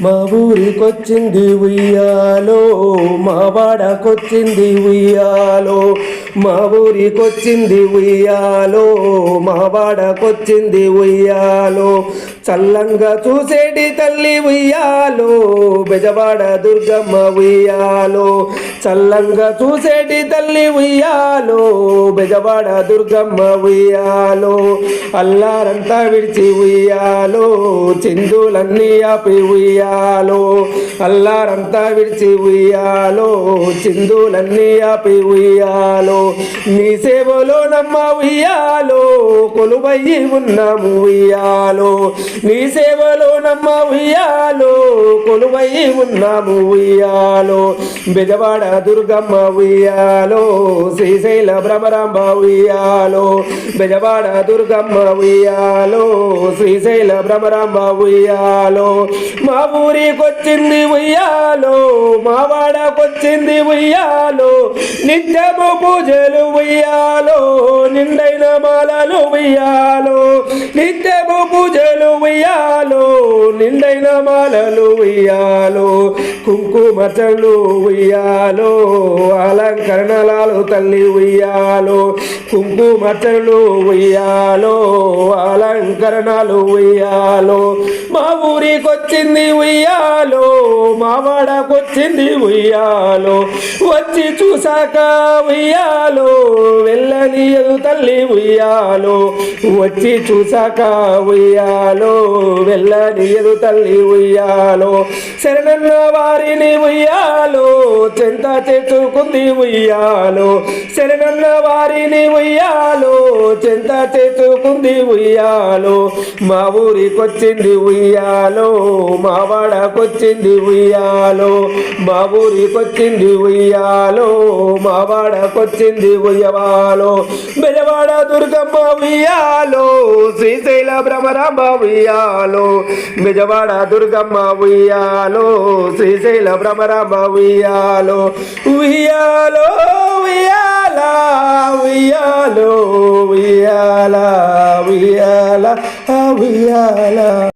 మా ఊరికొచ్చింది ఉయ్యాలో, మా వాడకొచ్చింది ఉయ్యాలో. మా ఊరికొచ్చింది ఉయ్యాలో, మా వాడకొచ్చింది ఉయ్యాలో. చల్లంగా చూసేటి తల్లి ఉయ్యాలో, బెజవాడ దుర్గమ్మ ఉయ్యాలో. చల్లంగా చూసేటి తల్లి ఉయ్యాలో, బెజవాడ దుర్గమ్మ ఉయ్యాలో. అల్లారంతా విడిచి ఉయ్యాలో, చిందులన్నీ ఆపి ఉయ్యాలో. అల్లారంతా విడిచి ఉయ్యాలో, చిందులన్నీ ఆపి ఉయ్యాలో. నీ సేవలో నమ్మ ఉయ్యాలో, కొలువయ్యి ఉన్నాము ఉయ్యాలో. నీ సేవలో నమ్మ ఉయ్యాలో, కొలువయ్యి ఉన్నాము ఉయ్యాలో. బెజవాడ దుర్గమ్మ ఉయ్యాలో, శ్రీశైల భ్రమరాంబ ఉయ్యాలో. బెజవాడ దుర్గమ్మ ఉయ్యాలో, శ్రీశైల భ్రమరాంబ ఉయ్యాలో. మా ఊరికొచ్చింది ఉయ్యాలో, మా వాడకొచ్చింది ఉయ్యాలో. నిత్యము పూజలు ఉయ్యాలో, నిండైన మాలలు ఉయ్యాలో. నిత్యము పూజలు ఉయ్యాలో, నిండైన మాలలు ఉయ్యాలో. కుంకుమర్చలు ఉయ్యాలో, అలంకరణలాలు తల్లి ఉయ్యాలో. కుంకుమర్చలు ఉయ్యాలో, అలంకరణలు ఉయ్యాలో. మా ఊరికొచ్చింది ఉయ్యాలో, మా వాడకొచ్చింది ఉయ్యాలో. వచ్చి చూసాక ఉయ్యాలో, వెళ్ళనియదు తల్లి ఉయ్యాలో. వచ్చి చూసాక ఉయ్యాలో, వెళ్ళనియదు తల్లి ఉయ్యాలో. శరణన్న వారిని ఉయ్యాలో, చెంత తెచ్చుకుంది ఉయ్యాలో. శరణన్న వారిని ఉయ్యాలో, చెంత తెచ్చుకుంది ఉయ్యాలో. మా ఊరికొచ్చింది ఉయ్యాలో, మా వాడకొచ్చింది ఉయ్యాలో. మా ఊరికొచ్చింది ఉయ్యాలో, మా వాడకొచ్చింది ఉయ్యవాలో. బెజవాడ దుర్గమ్మ ఉయ్యాలో, శ్రీశైల భ్రమరాంబ ఉయ్యాలో. బెజవాడ దుర్గమ్మ ఉయ్యాలో, శ్రీశైల భ్రమరాంబ ఉయ్యాలో. ఉయ్యాలో ఉయ్యాల ఉయ్యాలో ఉయ్యాల ఉయ్యాల ఉయ్యాల.